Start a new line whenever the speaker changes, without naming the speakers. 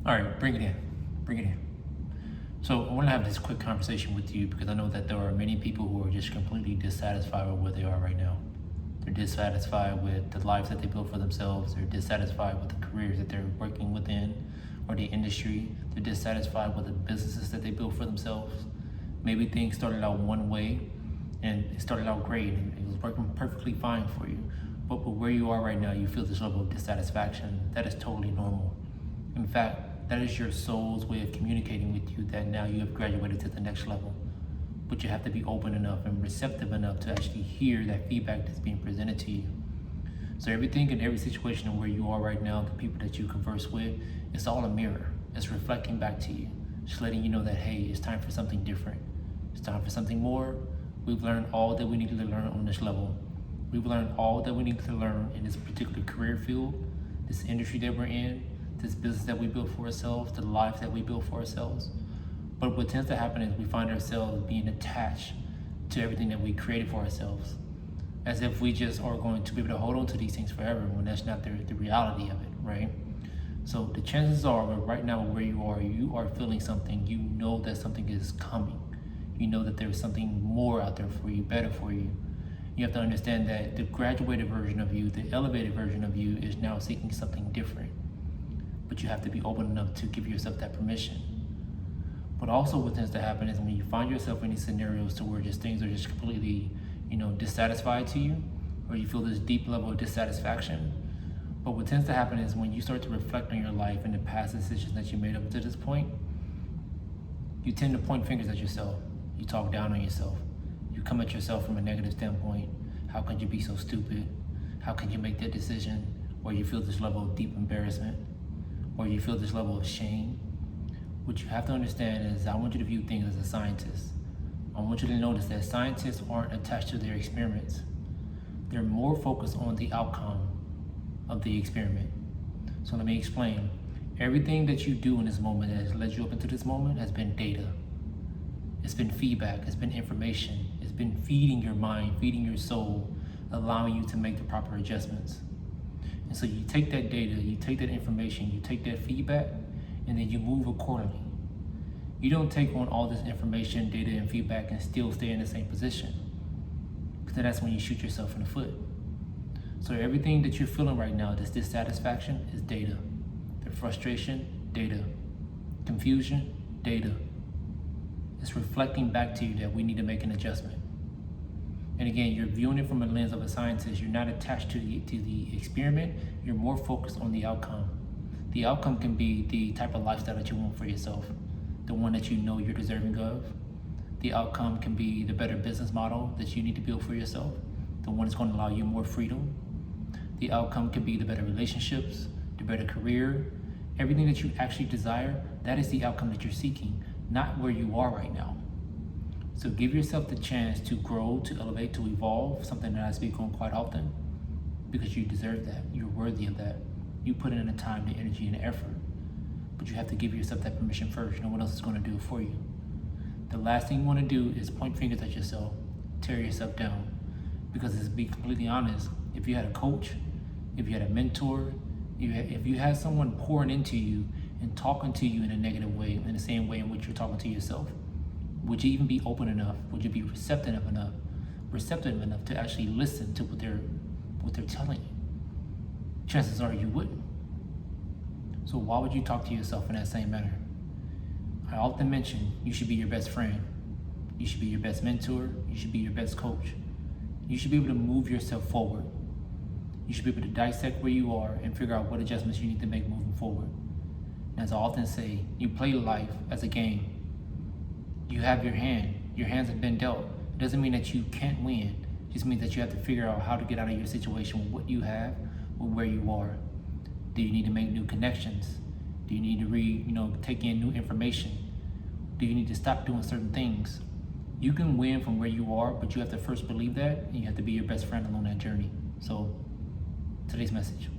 All right, bring it in. Bring it in. So I want to have this quick conversation with you because I know that there are many people who are just completely dissatisfied with where they are right now. They're dissatisfied with the lives that they built for themselves. They're dissatisfied with the careers that they're working within or the industry. They're dissatisfied with the businesses that they built for themselves. Maybe things started out one way and it started out great and it was working perfectly fine for you. But where you are right now, you feel this level of dissatisfaction. That is totally normal. In fact, that is your soul's way of communicating with you that now you have graduated to the next level. But you have to be open enough and receptive enough to actually hear that feedback that's being presented to you. So everything in every situation and where you are right now, the people that you converse with, it's all a mirror. It's reflecting back to you. Just letting you know that, hey, it's time for something different. It's time for something more. We've learned all that we needed to learn on this level. We've learned all that we need to learn in this particular career field, this industry that we're in, this business that we built for ourselves, the life that we built for ourselves. But what tends to happen is we find ourselves being attached to everything that we created for ourselves, as if we just are going to be able to hold on to these things forever when that's not the reality of it, right? So the chances are right now where you are feeling something, you know that something is coming. You know that there's something more out there for you, better for you. You have to understand that the graduated version of you, the elevated version of you is now seeking something different. But you have to be open enough to give yourself that permission. But also what tends to happen is when you find yourself in these scenarios to where just things are just completely, dissatisfied to you, or you feel this deep level of dissatisfaction. But what tends to happen is when you start to reflect on your life and the past decisions that you made up to this point, you tend to point fingers at yourself. You talk down on yourself. You come at yourself from a negative standpoint. How could you be so stupid? How could you make that decision? Or you feel this level of deep embarrassment, or you feel this level of shame. What you have to understand is I want you to view things as a scientist. I want you to notice that scientists aren't attached to their experiments. They're more focused on the outcome of the experiment. So let me explain. Everything that you do in this moment that has led you up into this moment has been data. It's been feedback, it's been information, it's been feeding your mind, feeding your soul, allowing you to make the proper adjustments. And so you take that data, you take that information, you take that feedback, and then you move accordingly. You don't take on all this information, data, and feedback and still stay in the same position, because then that's when you shoot yourself in the foot. So everything that you're feeling right now, this dissatisfaction, is data. The frustration, data. Confusion, data. It's reflecting back to you that we need to make an adjustment. And again, you're viewing it from a lens of a scientist. You're not attached to the experiment. You're more focused on the outcome. The outcome can be the type of lifestyle that you want for yourself, the one that you know you're deserving of. The outcome can be the better business model that you need to build for yourself, the one that's going to allow you more freedom. The outcome can be the better relationships, the better career. Everything that you actually desire, that is the outcome that you're seeking, not where you are right now. So give yourself the chance to grow, to elevate, to evolve, something that I speak on quite often, because you deserve that. You're worthy of that. You put in the time, the energy, and the effort. But you have to give yourself that permission first. No one else is going to do it for you. The last thing you want to do is point fingers at yourself, tear yourself down. Because to be completely honest, if you had a coach, if you had a mentor, if you had someone pouring into you and talking to you in a negative way, in the same way in which you're talking to yourself, would you even be open enough? Would you be receptive enough to actually listen to what they're telling you? Chances are you wouldn't. So why would you talk to yourself in that same manner? I often mention you should be your best friend. You should be your best mentor. You should be your best coach. You should be able to move yourself forward. You should be able to dissect where you are and figure out what adjustments you need to make moving forward. And as I often say, you play life as a game. You have your hand. Your hands have been dealt. It doesn't mean that you can't win. It just means that you have to figure out how to get out of your situation with what you have, with where you are. Do you need to make new connections? Do you need to take in new information? Do you need to stop doing certain things? You can win from where you are, but you have to first believe that, and you have to be your best friend along that journey. So, today's message.